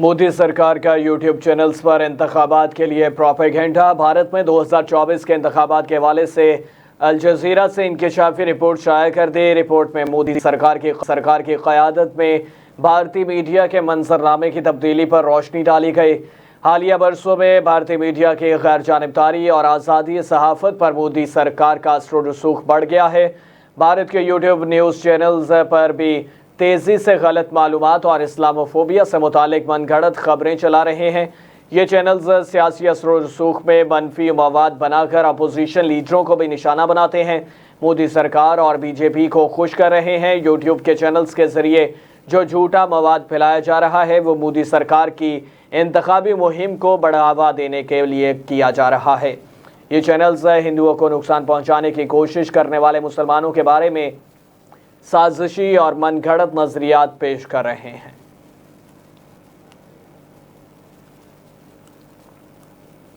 मोदी सरकार का YouTube channels पर इंतखाबात के लिए प्रोपेगेंडा। भारत में 2024 के इंतखाबात के हवाले से अल जज़ीरा से इंकशाफी रिपोर्ट शाया कर दी। रिपोर्ट में मोदी सरकार की क़यादत में भारतीय मीडिया के मंजरनामे की तब्दीली पर रोशनी डाली गई। हालिया बरसों में भारतीय मीडिया की गैर जानिबदारी और आज़ादी सहाफ़त पर मोदी सरकार का असर व रसूख बढ़ गया है। भारत के यूट्यूब न्यूज़ चैनल्स पर भी तेज़ी से गलत मालूमात और इस्लामोफोबिया से मुतालिक मनगढ़ंत खबरें चला रहे हैं। ये चैनल्स सियासी असर व रसूख में मनफी मवाद बनाकर अपोजिशन लीडरों को भी निशाना बनाते हैं। मोदी सरकार और बीजेपी को खुश कर रहे हैं। यूट्यूब के चैनल्स के ज़रिए जो झूठा मवाद फैलाया जा रहा है वो मोदी सरकार की इंतखाबी मुहिम को बढ़ावा देने के लिए किया जा रहा है। ये चैनल्स हिंदुओं को नुकसान पहुंचाने की कोशिश करने वाले मुसलमानों के बारे में साजिशी और मनगढ़ंत नज़रियात पेश कर रहे हैं।